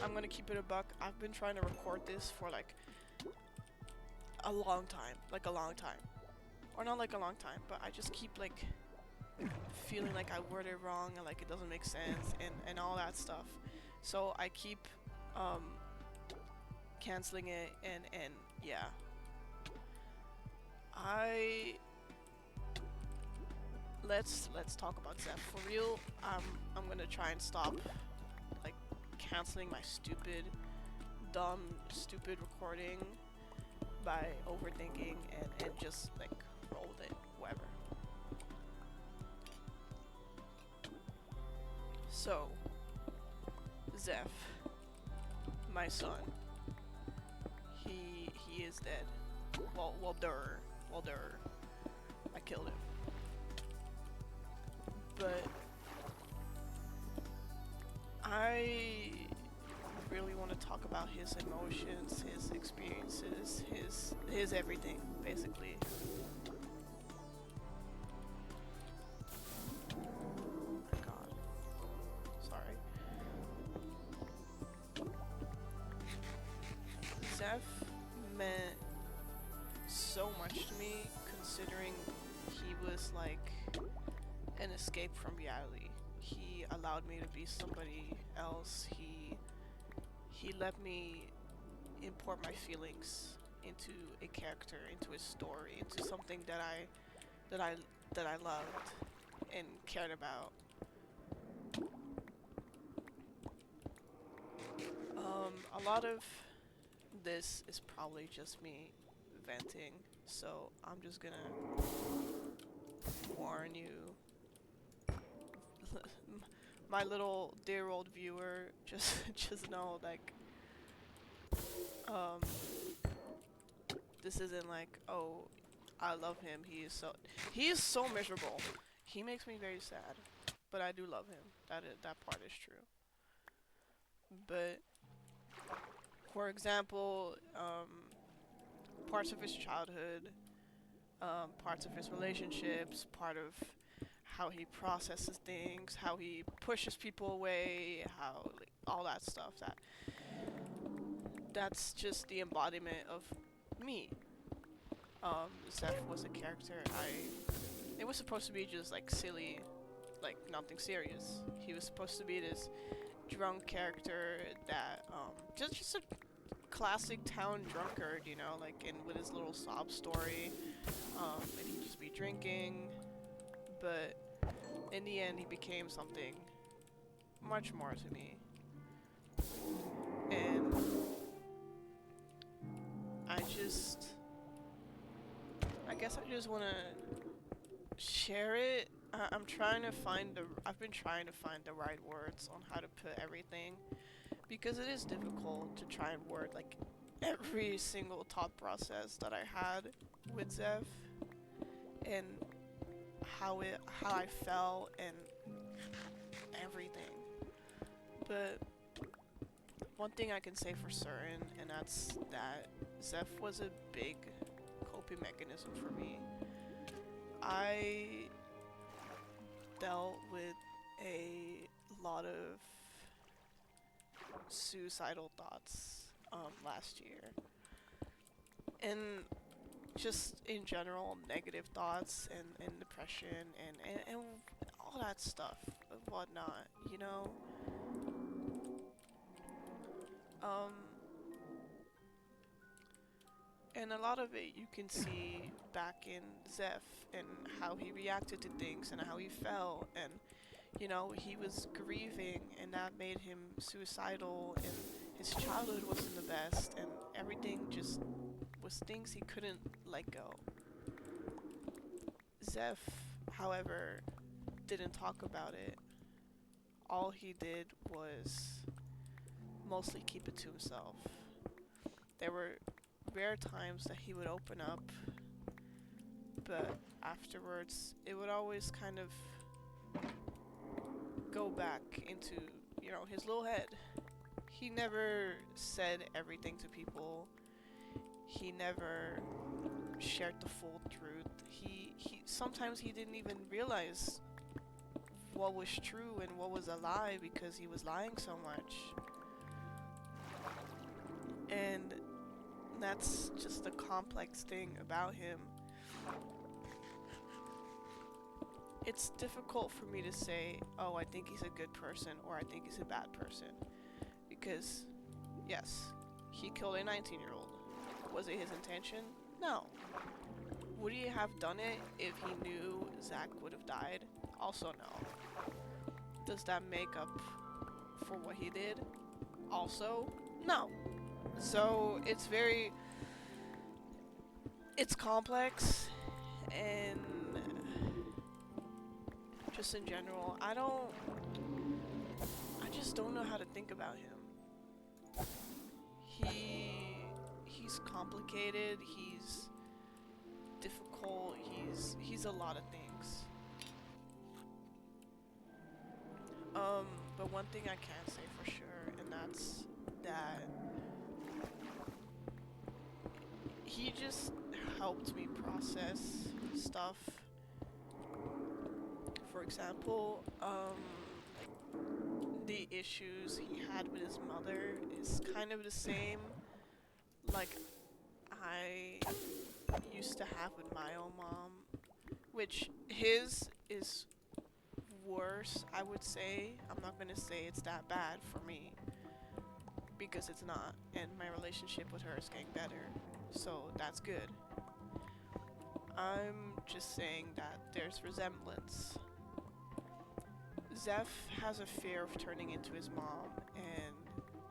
I'm gonna keep it a buck. I've been trying to record this for like a long time, or not like a long time, but I just keep like feeling like I worded it wrong and like it doesn't make sense and all that stuff. So I keep um canceling it and yeah. I let's talk about Zeph for real. I'm gonna try and stop like canceling my stupid recording by overthinking and just like roll with it, whatever. So, Zeph, my son, he is dead. Well, I killed him. But I really want to talk about his emotions, his experiences, his everything, basically. Oh my God. Sorry. Zeph meant so much to me, considering he was like an escape from reality. He allowed me to be somebody else. He let me import my feelings into a character, into a story, into something that I that I loved and cared about. A lot of this is probably just me venting, so I'm just gonna warn you, my little dear old viewer, just know like um this isn't like, oh, I love him. He is so miserable. He makes me very sad, but I do love him. That part is true. But for example, parts of his childhood, parts of his relationships, part of how he processes things, how he pushes people away, how like, all that stuff. That's just the embodiment of me. Zeph was a character it was supposed to be just like silly, like nothing serious. He was supposed to be this drunk character that just a classic town drunkard, you know, like in with his little sob story. And he'd just be drinking, but in the end he became something much more to me. And I just I guess I just wanna share it. I've been trying to find the right words on how to put everything, because it is difficult to try and word like every single thought process that I had with Zeph and how I felt and everything. But one thing I can say for certain, and that's that Zeph was a big coping mechanism for me. I dealt with a lot of suicidal thoughts last year, and just in general negative thoughts and depression and all that stuff and whatnot, you know. Um, and a lot of it you can see back in Zeph and how he reacted to things and how he felt, and you know, he was grieving and that made him suicidal, and his childhood wasn't the best, and everything just was things he couldn't let go. Zeph, however, didn't talk about it. All he did was mostly keep it to himself. There were rare times that he would open up, but afterwards it would always kind of go back into, you know, his little head. He never said everything to people. He never shared the full truth. He sometimes he didn't even realize what was true and what was a lie because he was lying so much. That's just the complex thing about him. It's difficult for me to say, oh, I think he's a good person or I think he's a bad person. Because, yes, he killed a 19-year-old. Was it his intention? No. Would he have done it if he knew Zach would have died? Also no. Does that make up for what he did? Also, no. So it's complex, and just in general, I just don't know how to think about him. He's complicated, he's difficult, he's a lot of things. But one thing I can say for sure, and that's that he just helped me process stuff. For example, the issues he had with his mother is kind of the same like I used to have with my own mom, which his is worse, I would say. I'm not gonna say it's that bad for me, because it's not, and my relationship with her is getting better, so that's good. I'm just saying that there's resemblance. Zeph has a fear of turning into his mom, and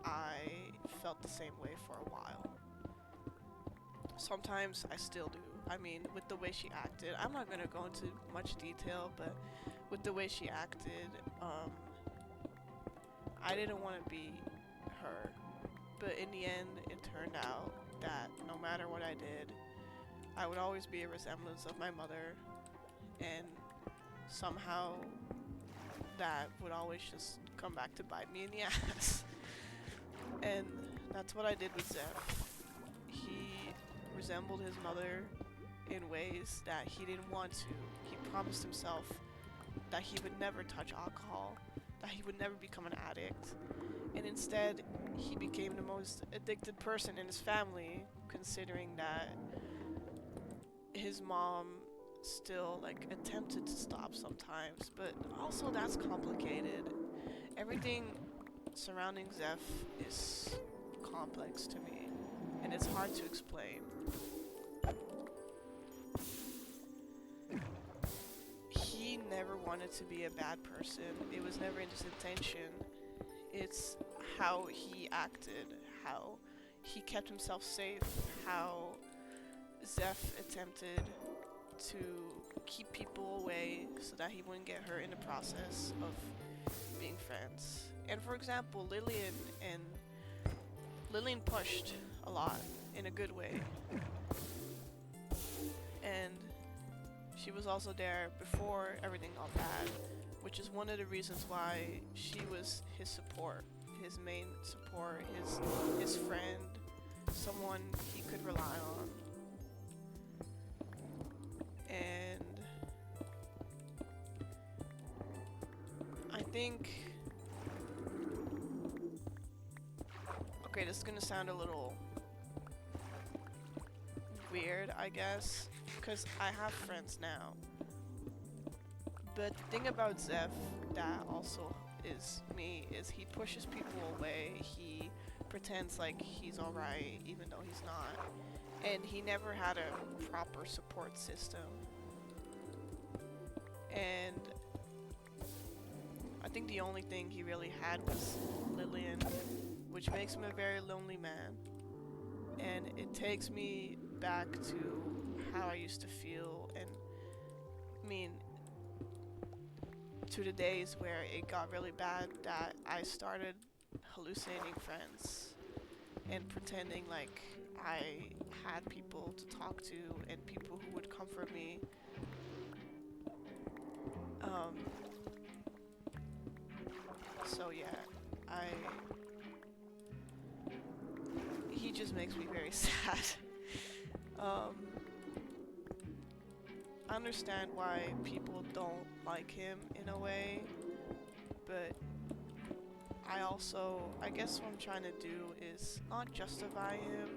I felt the same way for a while. Sometimes I still do. I mean, with the way she acted, I'm not gonna go into much detail, but with the way she acted, I didn't want to be her. But in the end, it turned out that no matter what I did, I would always be a resemblance of my mother, and somehow that would always just come back to bite me in the ass. And that's what I did with Zeph. He resembled his mother in ways that he didn't want to. He promised himself that he would never touch alcohol, that he would never become an addict, and instead he became the most addicted person in his family, considering that his mom still like attempted to stop sometimes, but also that's complicated. Everything surrounding Zeph is complex to me, and it's hard to explain. He never wanted to be a bad person. It was never his intention. It's how he acted, how he kept himself safe, how Zeph attempted to keep people away so that he wouldn't get hurt in the process of being friends. And for example, Lillian pushed a lot in a good way. And she was also there before everything got bad, which is one of the reasons why she was his support, his main support, his friend, someone he could rely on. And I think, okay, this is gonna sound a little weird, I guess, because I have friends now. But the thing about Zeph that also is me is he pushes people away. He pretends like he's alright even though he's not. And he never had a proper support system. And I think the only thing he really had was Lillian, which makes him a very lonely man. And it takes me back to how I used to feel, and I mean, to the days where it got really bad that I started hallucinating friends and pretending like I had people to talk to and people who would comfort me. So yeah, he just makes me very sad. I understand why people don't like him in a way, but I guess what I'm trying to do is not justify him,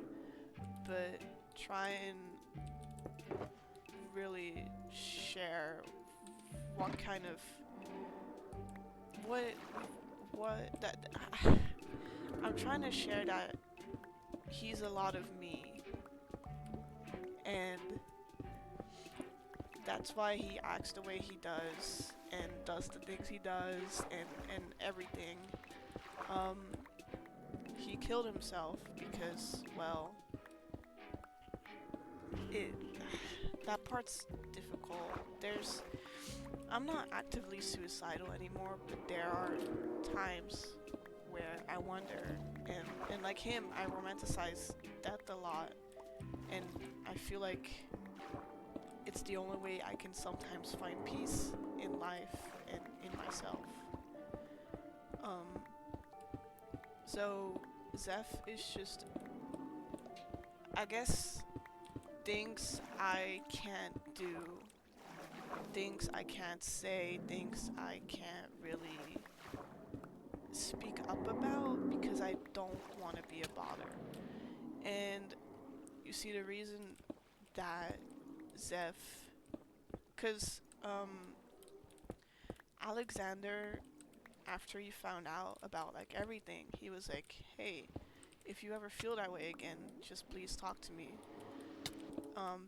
but try and really share what kind of what that I'm trying to share that he's a lot of me, and that's why he acts the way he does and does the things he does and everything. He killed himself because, well, it that part's difficult. I'm not actively suicidal anymore, but there are times where I wonder, and like him, I romanticize death a lot, and I feel like it's the only way I can sometimes find peace in life and in myself. So Zeph is just, I guess, things I can't do, things I can't say, things I can't really speak up about because I don't want to be a bother. And you see, the reason that Zeph, because Alexander, after he found out about like everything, he was like, hey, if you ever feel that way again, just please talk to me.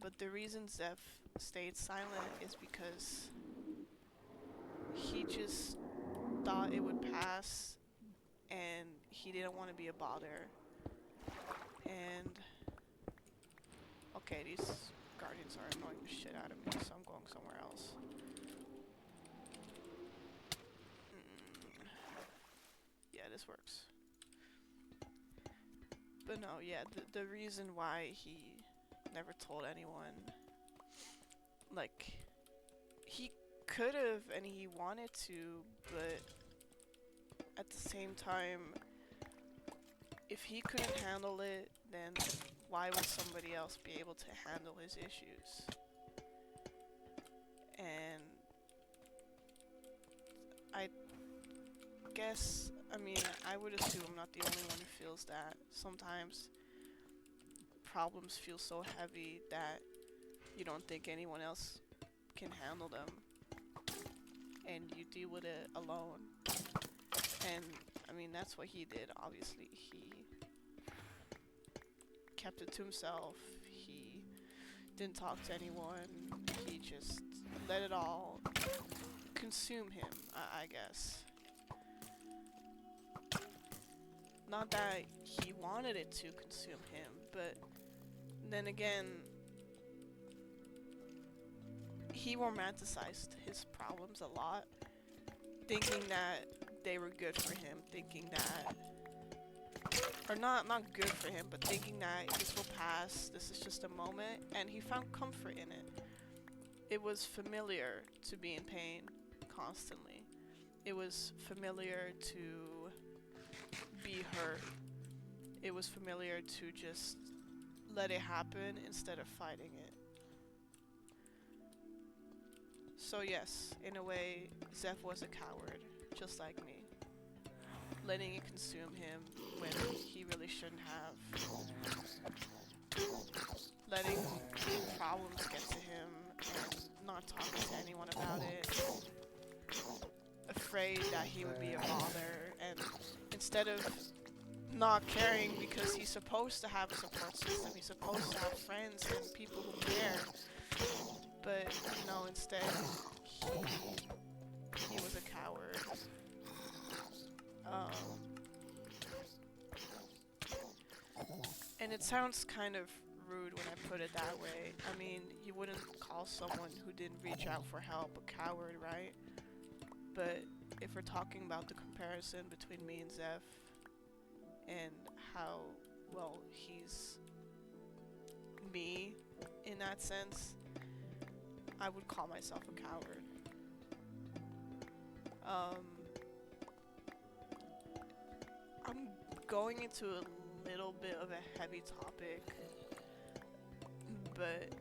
But the reason Zeph stayed silent is because he just thought it would pass and he didn't want to be a bother. And okay, these guardians are annoying the shit out of me, so I'm going somewhere else. Yeah, this works. But no, yeah, the reason why he never told anyone, like, he could have and he wanted to, but at the same time, if he couldn't handle it, then why would somebody else be able to handle his issues? And I guess, I mean, I would assume I'm not the only one who feels that. Sometimes problems feel so heavy that you don't think anyone else can handle them, and you deal with it alone. And I mean, that's what he did. Obviously, he kept it to himself. He didn't talk to anyone. He just let it all consume him, I guess. Not that he wanted it to consume him, but then again, he romanticized his problems a lot, thinking that they were good for him, thinking that, or not good for him, but thinking that this will pass, this is just a moment, and he found comfort in it. It was familiar to be in pain constantly. It was familiar to be hurt. It was familiar to just let it happen instead of fighting it. So yes, in a way, Zeph was a coward, just like me. Letting it consume him when he really shouldn't have. Letting problems get to him and not talking to anyone about it. Afraid that he would be a bother, and instead of not caring because he's supposed to have a support system, he's supposed to have friends and people who care, but no, instead he was a coward. And it sounds kind of rude when I put it that way. I mean, you wouldn't call someone who didn't reach out for help a coward, right? But if we're talking about the comparison between me and Zeph and how, well, he's me in that sense, I would call myself a coward. I'm going into a little bit of a heavy topic, but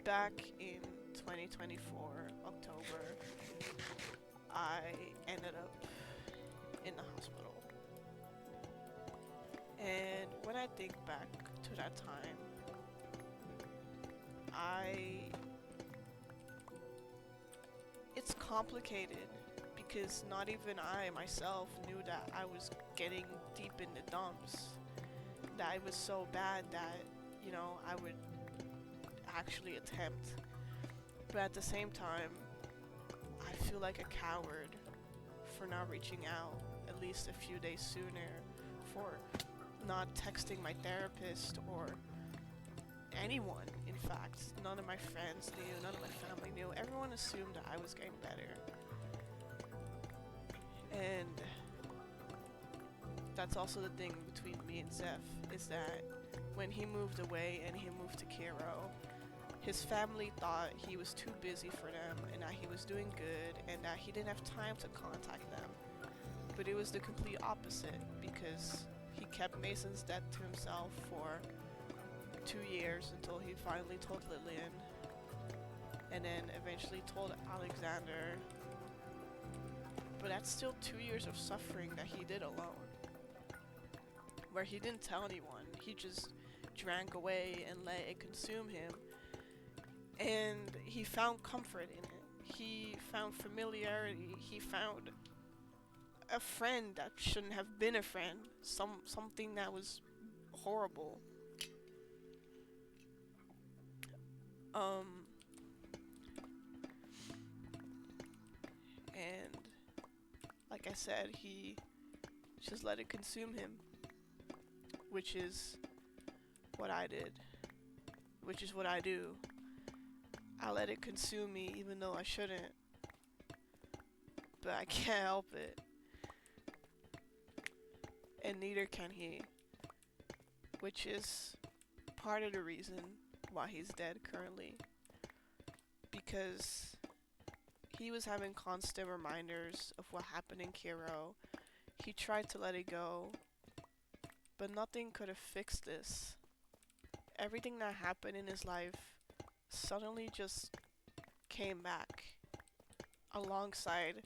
back in 2024, October, I ended up in the hospital. And when I think back to that time, I it's complicated because not even I myself knew that I was getting deep in the dumps. That it was so bad that, you know, I would actually attempt. But at the same time, I feel like a coward for not reaching out at least a few days sooner, for not texting my therapist or anyone, in fact. None of my friends knew, none of my family knew. Everyone assumed that I was getting better. And that's also the thing between me and Zeph, is that when he moved away and he moved to Cairo, his family thought he was too busy for them and that he was doing good and that he didn't have time to contact them. But it was the complete opposite, because he kept Mason's death to himself for 2 years until he finally told Lillian, and then eventually told Alexander. But that's still 2 years of suffering that he did alone, where he didn't tell anyone. He just drank away and let it consume him. And he found comfort in it. He found familiarity. He found a friend that shouldn't have been a friend. Something that was horrible. And like I said, he just let it consume him, which is what I did, which is what I do. I let it consume me even though I shouldn't, but I can't help it. And neither can he, which is part of the reason why he's dead currently, because he was having constant reminders of what happened in Cairo. He tried to let it go, but nothing could have fixed this. Everything that happened in his life suddenly just came back alongside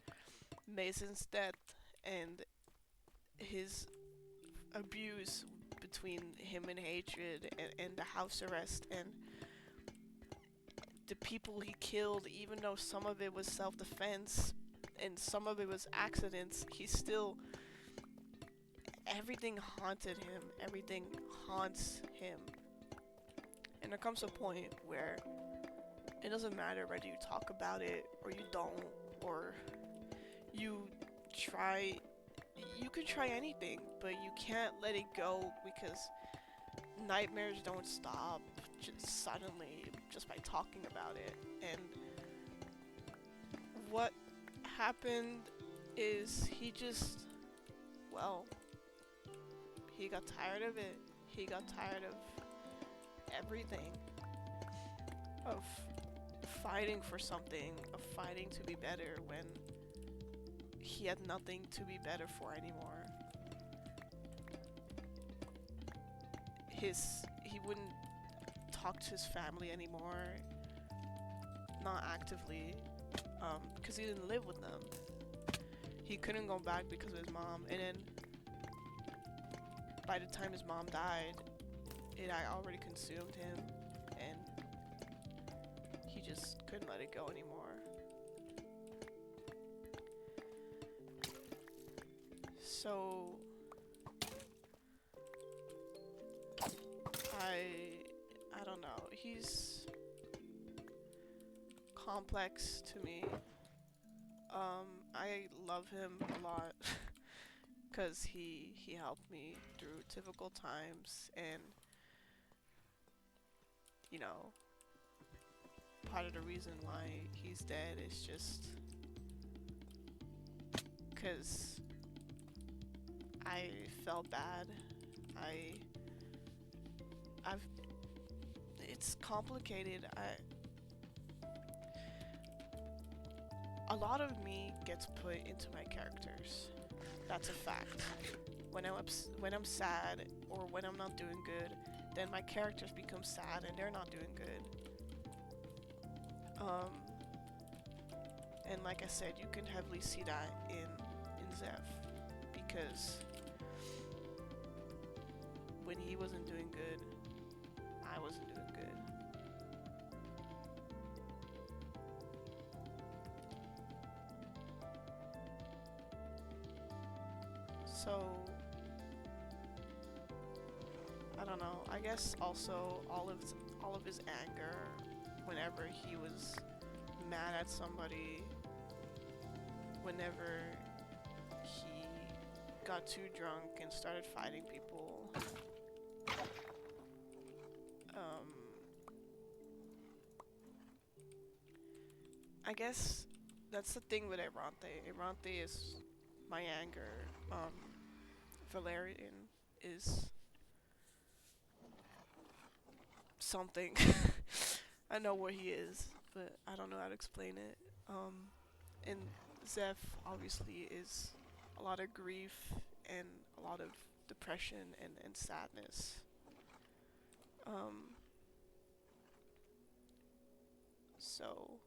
Mason's death and his abuse between him and Hatred, and the house arrest, and the people he killed. Even though some of it was self-defense and some of it was accidents, he still, everything haunted him. Everything haunts him. And there comes a point where it doesn't matter whether you talk about it or you don't, or you try. You can try anything, but you can't let it go, because nightmares don't stop just suddenly just by talking about it. And what happened is he just, well, he got tired of it. He got tired of everything, of fighting for something, of fighting to be better when he had nothing to be better for anymore. He wouldn't talk to his family anymore, not actively, because he didn't live with them. He couldn't go back because of his mom, and then by the time his mom died, it had already consumed him, and he just couldn't let it go anymore. So I don't know. He's complex to me. I love him a lot because he helped me through difficult times, and you know, part of the reason why he's dead is just because I felt bad. I've it's complicated. A lot of me gets put into my characters. That's a fact. When I'm sad or when I'm not doing good, then my characters become sad and they're not doing good. And like I said, you can heavily see that in Zeph, because when he wasn't doing good. I wasn't doing good. So, I don't know. I guess also all of his anger whenever he was mad at somebody, whenever he got too drunk and started fighting people. Um, I guess that's the thing with Erante. Erante is my anger. Valerian is something. I know what he is, but I don't know how to explain it. And Zeph obviously is a lot of grief and a lot of depression and sadness. Um, so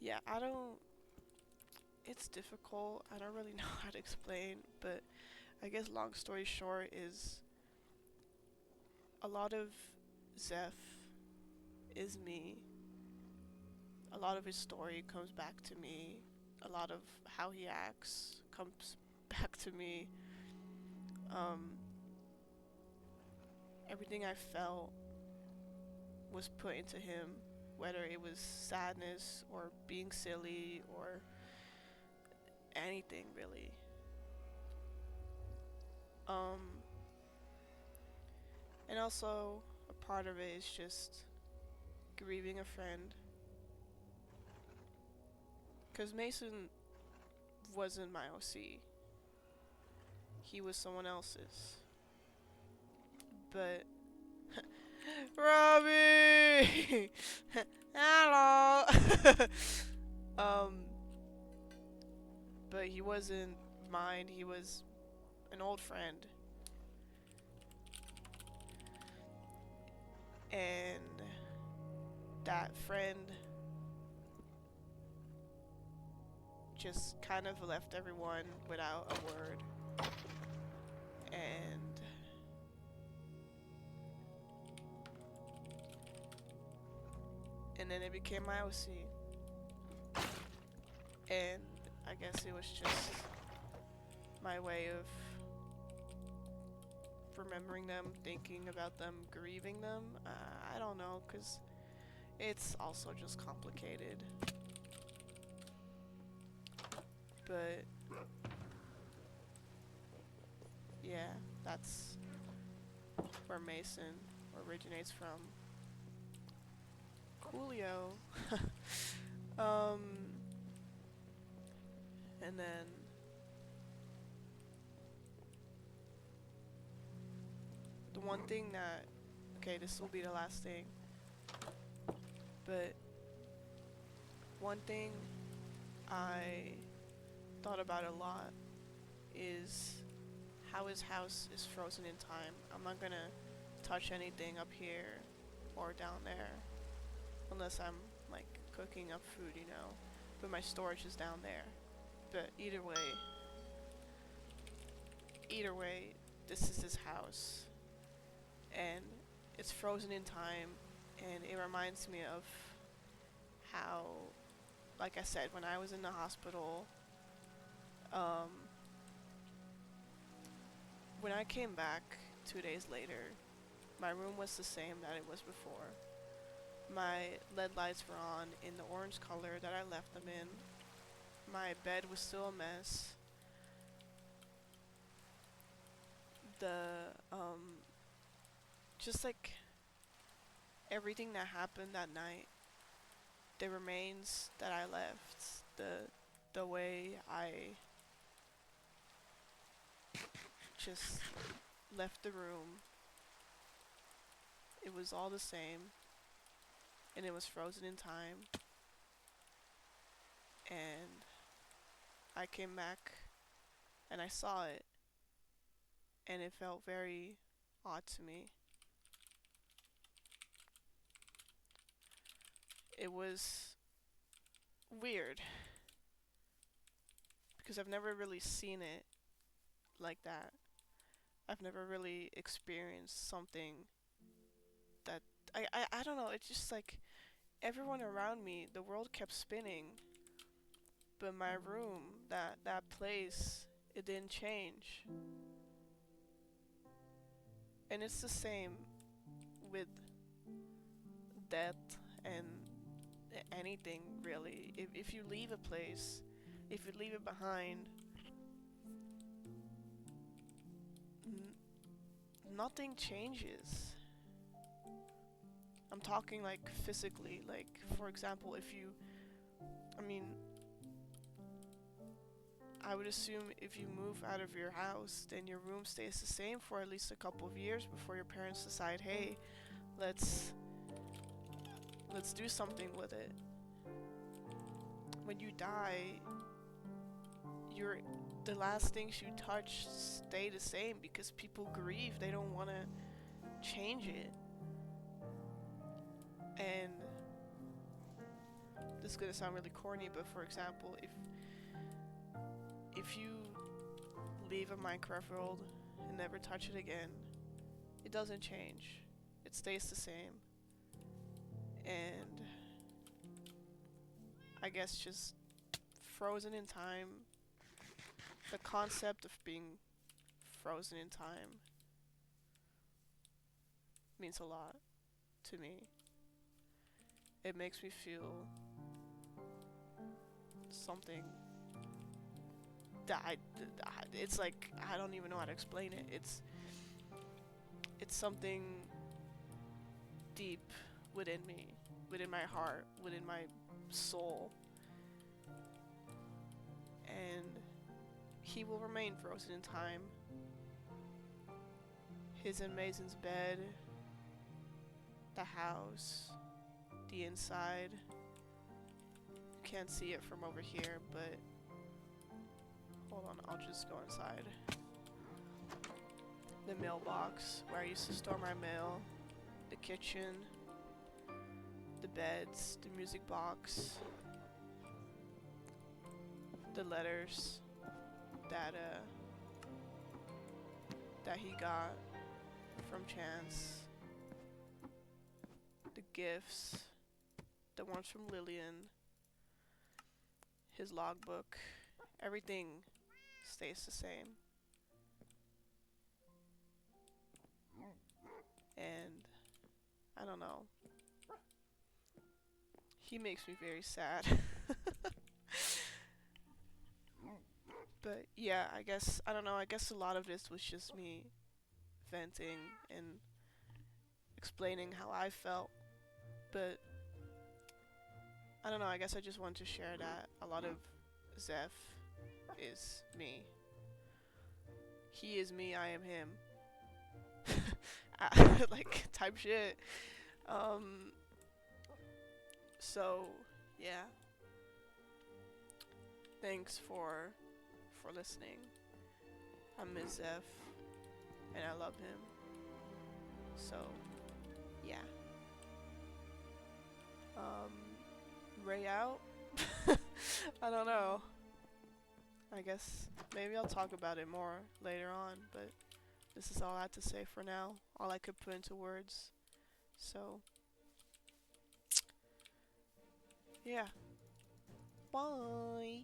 yeah, I don't. It's difficult. I don't really know how to explain, but I guess long story short is a lot of Zeph is me. A lot of his story comes back to me. A lot of how he acts comes back to me. Um, Everything I felt was put into him, whether it was sadness or being silly or anything really. Um, and also a part of it is just grieving a friend. Cause Mason wasn't my OC. He was someone else's. But Robbie, hello. um, but he wasn't mine. He was an old friend, and that friend just kind of left everyone without a word, and then it became my OC, and I guess it was just my way of remembering them, thinking about them, grieving them. I don't know, cause it's also just complicated. But yeah, that's where Mason originates from. Coolio. um, and then the one thing that, okay, this will be the last thing, but one thing I thought about a lot is how his house is frozen in time. I'm not gonna touch anything up here or down there unless I'm like cooking up food, you know. But my storage is down there. But either way, this is his house, and it's frozen in time, and it reminds me of how, like I said, when I was in the hospital, um, when I came back 2 days later, my room was the same that it was before. My LED lights were on in the orange color that I left them in. My bed was still a mess. The, just like everything that happened that night, the remains that I left, the way I just left the room, it was all the same, and it was frozen in time, and I came back and I saw it, and it felt very odd to me. It was weird because I've never really seen it like that. I've never really experienced something that I don't know. It's just like everyone around me, the world kept spinning, but my room, that place, it didn't change. And it's the same with death and anything really. If you leave a place, if you leave it behind, nothing changes. I'm talking like physically, like for example, if you, I mean, I would assume if you move out of your house, then your room stays the same for at least a couple of years before your parents decide, hey, let's let's do something with it. When you die, your the last things you touch stay the same because people grieve. They don't want to change it. And this is gonna sound really corny, but for example, if you leave a Minecraft world and never touch it again, it doesn't change. It stays the same. And I guess just frozen in time, the concept of being frozen in time means a lot to me. It makes me feel something that it's like I don't even know how to explain it. It's something deep within me, within my heart, within my soul, and he will remain frozen in time. His and Mason's bed, the house, the inside. You can't see it from over here, but hold on, I'll just go inside. The mailbox where I used to store my mail, the kitchen, the beds, the music box, the letters that that he got from Chance, the gifts, the ones from Lillian, his logbook, everything stays the same. And I don't know. He makes me very sad. But yeah, I guess, I don't know, I guess a lot of this was just me venting and explaining how I felt. But I don't know, I guess I just want to share that a lot of Zeph is me. He is me, I am him. Like, type shit. So, yeah. Thanks for listening. I'm Ms. Zeph, and I love him. So, yeah. Ray out? I don't know. I guess maybe I'll talk about it more later on, but this is all I have to say for now. All I could put into words. So, yeah. Bye!